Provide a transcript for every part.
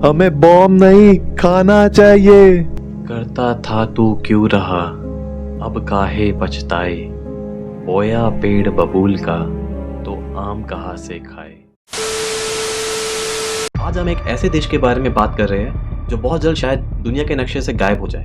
हमें बॉम्ब नहीं खाना चाहिए। करता था तू क्यों रहा, अब काहे पछताए। बोया पेड़ बबूल का, तो आम कहाँ से खाए। आज हम एक ऐसे देश के बारे में बात कर रहे हैं जो बहुत जल्द शायद दुनिया के नक्शे से गायब हो जाए।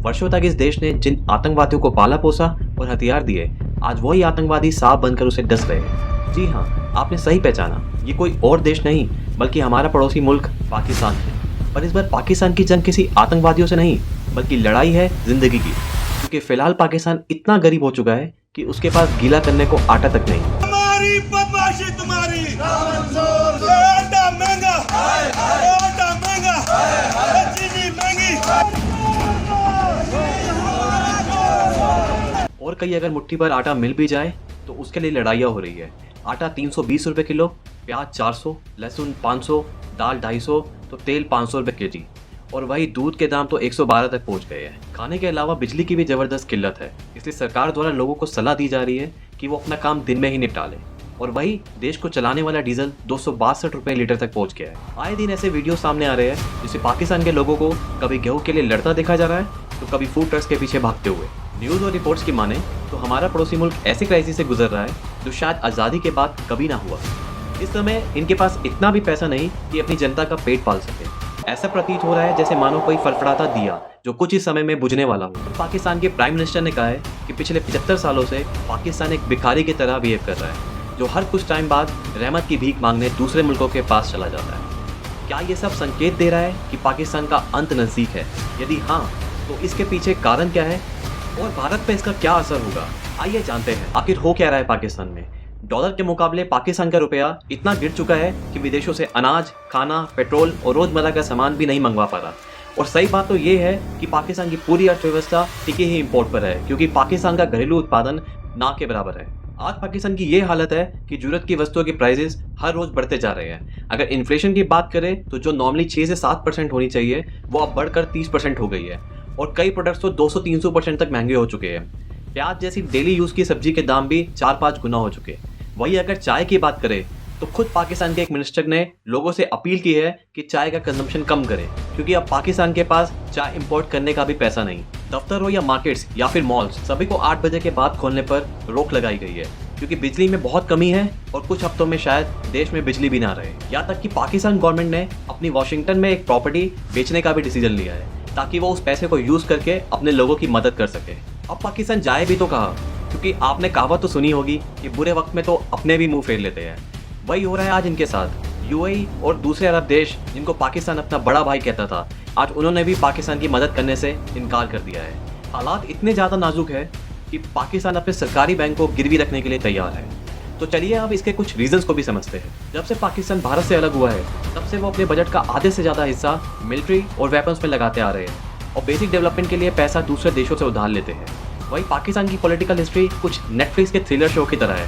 वर्षों तक इस देश ने जिन आतंकवादियों को पाला पोसा और हथियार दिए, आज वही आतंकवादी सांप बनकर उसे डस रहे हैं। जी हाँ, आपने सही पहचाना, ये कोई और देश नहीं बल्कि हमारा पड़ोसी मुल्क पाकिस्तान है। पर इस बार पाकिस्तान की जंग किसी आतंकवादियों से नहीं बल्कि लड़ाई है जिंदगी की, क्योंकि फिलहाल पाकिस्तान इतना गरीब हो चुका है कि उसके पास गीला करने को आटा तक नहीं। हमारी बदमाशी तुम्हारी, आटा महंगा, आटा महंगा, चीनी महंगी। और कहीं अगर मुट्ठी भर आटा मिल भी जाए तो उसके लिए लड़ाइयाँ हो रही है। आटा 320 रुपये किलो, प्याज 400, लहसुन 500, दाल 250, तो तेल 500 रुपये केजी। और वही दूध के दाम तो 112 तक पहुंच गए हैं। खाने के अलावा बिजली की भी ज़बरदस्त किल्लत है, इसलिए सरकार द्वारा लोगों को सलाह दी जा रही है कि वो अपना काम दिन में ही निपटा लें। और वही देश को चलाने वाला डीजल 262 रुपये लीटर तक पहुंच गया है। आए दिन ऐसे वीडियो सामने आ रहे हैं जिससे पाकिस्तान के लोगों को कभी गेहूँ के लिए लड़ता देखा जा रहा है तो कभी फूड ट्रक्स के पीछे भागते हुए। न्यूज़ और रिपोर्ट्स की माने तो हमारा पड़ोसी मुल्क ऐसे क्राइसिस से गुजर रहा है जो शायद आज़ादी के बाद कभी ना हुआ। इस समय इनके पास इतना भी पैसा नहीं कि अपनी जनता का पेट पाल सके। ऐसा प्रतीत हो रहा है जैसे मानो कोई फड़फड़ाता दिया जो कुछ ही समय में बुझने वाला हो। पाकिस्तान के प्राइम मिनिस्टर ने कहा है कि पिछले 75 सालों से पाकिस्तान एक भिखारी की तरह बिहेव कर रहा है, जो हर कुछ टाइम बाद रहमत की भीख मांगने दूसरे मुल्कों के पास चला जाता है। क्या ये सब संकेत दे रहा है कि पाकिस्तान का अंत नज़दीक है? यदि हाँ, तो इसके पीछे कारण क्या है और भारत पर इसका क्या असर होगा? आइए जानते हैं आखिर हो क्या रहा है पाकिस्तान में। डॉलर के मुकाबले पाकिस्तान का रुपया इतना गिर चुका है कि विदेशों से अनाज, खाना, पेट्रोल और रोजमर्रा का सामान भी नहीं मंगवा पा रहा। और सही बात तो ये है कि पाकिस्तान की पूरी अर्थव्यवस्था टिकी ही इंपोर्ट पर है, क्योंकि पाकिस्तान का घरेलू उत्पादन ना के बराबर है। आज पाकिस्तान की ये हालत है कि जरूरत की वस्तुओं के प्राइसेस हर रोज बढ़ते जा रहे हैं। अगर इन्फ्लेशन की बात करें तो जो नॉर्मली 6 से 7% होनी चाहिए वो अब बढ़कर 30% हो गई है। और कई प्रोडक्ट्स तो 200-300% तक महंगे हो चुके हैं। प्याज जैसी डेली यूज़ की सब्जी के दाम भी 4-5 गुना हो चुके हैं। वही अगर चाय की बात करें तो खुद पाकिस्तान के एक मिनिस्टर ने लोगों से अपील की है कि चाय का कंजम्पशन कम करें, क्योंकि अब पाकिस्तान के पास चाय इंपोर्ट करने का भी पैसा नहीं। दफ्तर हो या मार्केट्स या फिर मॉल्स, सभी को 8 बजे के बाद खोलने पर रोक लगाई गई है, क्योंकि बिजली में बहुत कमी है और कुछ हफ्तों में शायद देश में बिजली भी ना रहे। यहाँ तक कि पाकिस्तान गवर्नमेंट ने अपनी वॉशिंगटन में एक प्रॉपर्टी बेचने का भी डिसीजन लिया है ताकि वो उस पैसे को यूज करके अपने लोगों की मदद कर सके। अब पाकिस्तान जाए भी तो कहा, क्योंकि आपने कहावत तो सुनी होगी कि बुरे वक्त में तो अपने भी मुंह फेर लेते हैं। वही हो रहा है आज इनके साथ। यूएई और दूसरे अरब देश जिनको पाकिस्तान अपना बड़ा भाई कहता था, आज उन्होंने भी पाकिस्तान की मदद करने से इनकार कर दिया है। हालात इतने ज़्यादा नाजुक है कि पाकिस्तान अपने सरकारी बैंक को गिरवी रखने के लिए तैयार है। तो चलिए अब इसके कुछ रीजंस को भी समझते हैं। जब से पाकिस्तान भारत से अलग हुआ है तब से वो अपने बजट का आधे से ज़्यादा हिस्सा मिलिट्री और वेपन्स में लगाते आ रहे हैं और बेसिक डेवलपमेंट के लिए पैसा दूसरे देशों से उधार लेते हैं। वही पाकिस्तान की पॉलिटिकल हिस्ट्री कुछ नेटफ्लिक्स के थ्रिलर शो की तरह है,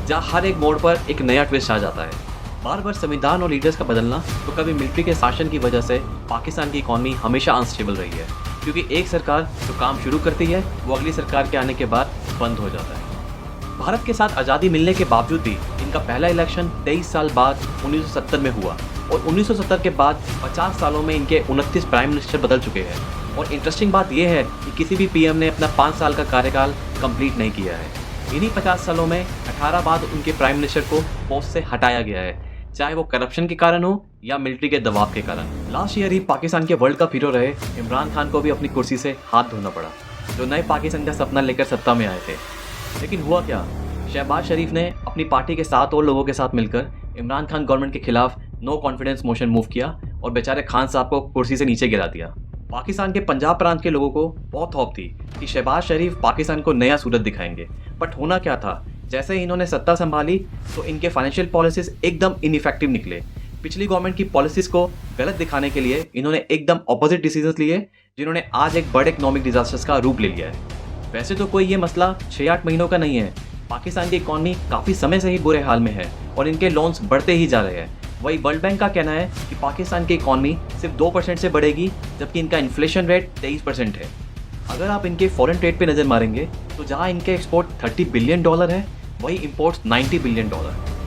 जहाँ हर एक मोड़ पर एक नया ट्विस्ट आ जाता है। बार बार संविधान और लीडर्स का बदलना, तो कभी मिलिट्री के शासन की वजह से पाकिस्तान की इकॉनमी हमेशा अनस्टेबल रही है, क्योंकि एक सरकार जो काम शुरू करती है वो अगली सरकार के आने के बाद बंद हो जाता है। भारत के साथ आज़ादी मिलने के बावजूद भी इनका पहला इलेक्शन 23 साल बाद 1970 में हुआ और 1970 के बाद 50 सालों में इनके 29 प्राइम मिनिस्टर बदल चुके हैं। और इंटरेस्टिंग बात यह है कि किसी भी पीएम ने अपना 5 साल का कार्यकाल कंप्लीट नहीं किया है। इन्हीं 50 सालों में 18 बार उनके प्राइम मिनिस्टर को पोस्ट से हटाया गया है, चाहे वो करप्शन के कारण हो या मिलिट्री के दबाव के कारण। लास्ट ईयर ही पाकिस्तान के वर्ल्ड कप हीरो रहे इमरान खान को भी अपनी कुर्सी से हाथ धोना पड़ा, जो नए पाकिस्तान का सपना लेकर सत्ता में आए थे। लेकिन हुआ क्या, शहबाज शरीफ ने अपनी पार्टी के 7 और लोगों के साथ मिलकर इमरान खान गवर्नमेंट के खिलाफ नो कॉन्फिडेंस मोशन मूव किया और बेचारे खान साहब को कुर्सी से नीचे गिरा दिया। पाकिस्तान के पंजाब प्रांत के लोगों को बहुत होप थी कि शहबाज शरीफ पाकिस्तान को नया सूरत दिखाएंगे, बट होना क्या था, जैसे ही इन्होंने सत्ता संभाली तो इनके फाइनेंशियल पॉलिसीज एकदम इनइफेक्टिव निकले। पिछली गवर्नमेंट की पॉलिसीज को गलत दिखाने के लिए इन्होंने एकदम ऑपोजिट डिसीजंस लिए, जिन्होंने आज एक बड़े इकोनॉमिक डिजास्टर्स का रूप ले लिया है। वैसे तो कोई ये मसला 6-8 महीनों का नहीं है, पाकिस्तान की इकॉनमी काफ़ी समय से ही बुरे हाल में है और इनके लोन्स बढ़ते ही जा रहे हैं। वही वर्ल्ड बैंक का कहना है कि पाकिस्तान की इकॉनमी सिर्फ 2% से बढ़ेगी, जबकि इनका इन्फ्लेशन रेट 23% है। अगर आप इनके फॉरेन ट्रेड पे नज़र मारेंगे तो जहां इनके एक्सपोर्ट $30 बिलियन है, वही इंपोर्ट्स $90 बिलियन,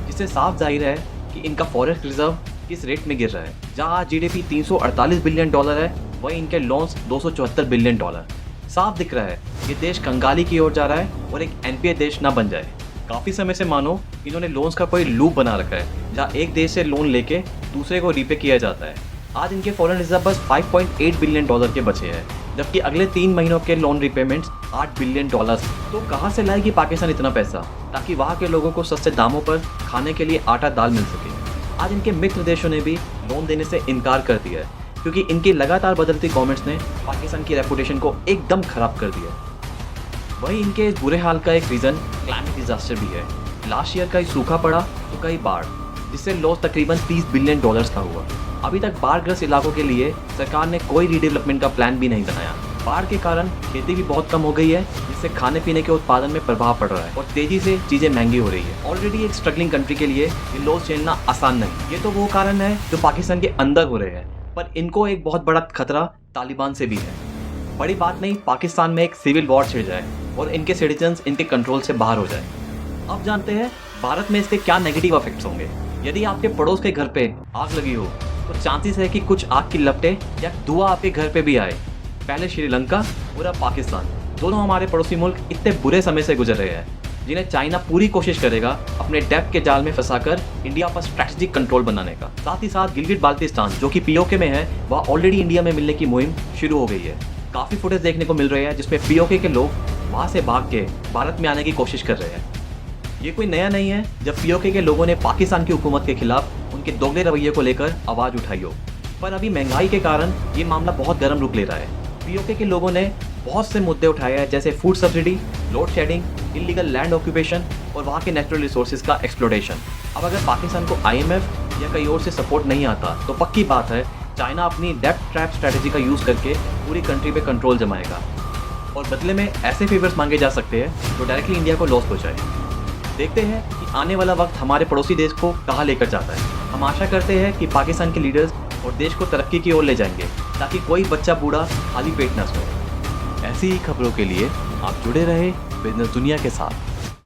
जिससे साफ जाहिर है कि इनका फॉरेक्स रिजर्व किस रेट में गिर रहा है। जहाँ जीडीपी 348 बिलियन डॉलर है, वहीं इनके लोन्स 274 बिलियन डॉलर। साफ दिख रहा है ये देश कंगाली की ओर जा रहा है और एक एनपीए देश ना बन जाए। काफ़ी समय से मानो इन्होंने लोन्स का कोई लूप बना रखा है, जहाँ एक देश से लोन लेके दूसरे को रीपे किया जाता है। आज इनके फॉरेन रिजर्व बस 5.8 बिलियन डॉलर के बचे हैं, जबकि अगले 3 महीनों के लोन रिपेमेंट्स 8 बिलियन डॉलर। तो कहाँ से लाएगी पाकिस्तान इतना पैसा ताकि वहाँ के लोगों को सस्ते दामों पर खाने के लिए आटा दाल मिल सके। आज इनके मित्र देशों ने भी लोन देने से इनकार कर दिया है, क्योंकि इनकी लगातार बदलती गवर्नमेंट्स ने पाकिस्तान की रेपुटेशन को एकदम खराब कर दिया। वहीं इनके इस बुरे हाल का एक रीज़न क्लाइमेट डिजास्टर भी है। लास्ट ईयर कहीं सूखा पड़ा तो कहीं बाढ़, जिससे लॉस तकरीबन 30 बिलियन डॉलर्स का हुआ। अभी तक बाढ़ग्रस्त इलाकों के लिए सरकार ने कोई रीडेवलपमेंट का प्लान भी नहीं बनाया। बाढ़ के कारण खेती भी बहुत कम हो गई है, जिससे खाने पीने के उत्पादन में प्रभाव पड़ रहा है और तेजी से चीज़ें महंगी हो रही है। ऑलरेडी एक स्ट्रगलिंग कंट्री के लिए ये लॉस झेलना आसान नहीं। ये तो वो कारण है जो पाकिस्तान के अंदर हो रहे हैं, पर इनको एक बहुत बड़ा खतरा तालिबान से भी है। बड़ी बात नहीं पाकिस्तान में एक सिविल वॉर छिड़ जाए और इनके सिटीजन्स इनके कंट्रोल से बाहर हो जाए। अब जानते हैं भारत में इसके क्या नेगेटिव इफेक्ट्स होंगे। यदि आपके पड़ोस के घर पे आग लगी हो तो चांसेस है कि कुछ आग की लपटें या धुआं आपके घर पे भी आए। पहले श्रीलंका और अब पाकिस्तान, दोनों हमारे पड़ोसी मुल्क इतने बुरे समय से गुजर रहे हैं, जिन्हें चाइना पूरी कोशिश करेगा अपने डेप्थ के जाल में फंसाकर इंडिया पर स्ट्रेटेजिक कंट्रोल बनाने का। साथ ही साथ गिलगिट बाल्टिस्तान जो कि पीओके में है, वह ऑलरेडी इंडिया में मिलने की मुहिम शुरू हो गई है। काफ़ी फुटेज देखने को मिल रही है जिसमें पीओके के लोग वहाँ से भाग के भारत में आने की कोशिश कर रहे हैं। ये कोई नया नहीं है, जब पीओके के लोगों ने पाकिस्तान की हुकूमत के खिलाफ उनके दोगले रवैये को लेकर आवाज़ उठाई हो। पर अभी महंगाई के कारण ये मामला बहुत गर्म रुख ले रहा है। पीओके के लोगों ने बहुत से मुद्दे उठाए हैं, जैसे food subsidy, load shedding, illegal land occupation और वहाँ के नेचुरल रिसोर्सेज का एक्सप्लोरेशन। अब अगर पाकिस्तान को IMF या कहीं और से सपोर्ट नहीं आता तो पक्की बात है चाइना अपनी डेप्थ ट्रैप स्ट्रेटजी का यूज़ करके पूरी कंट्री पे कंट्रोल जमाएगा और बदले में ऐसे फेवर्स मांगे जा सकते हैं जो डायरेक्टली इंडिया को लॉस पहुँचाए। देखते हैं कि आने वाला वक्त हमारे पड़ोसी देश को कहाँ लेकर जाता है। हम आशा करते हैं कि पाकिस्तान के लीडर्स और देश को तरक्की की ओर ले जाएंगे, ताकि कोई बच्चा बूढ़ा खाली पेट न सोए। ऐसी ही खबरों के लिए आप जुड़े रहे बिजनेस दुनिया के साथ।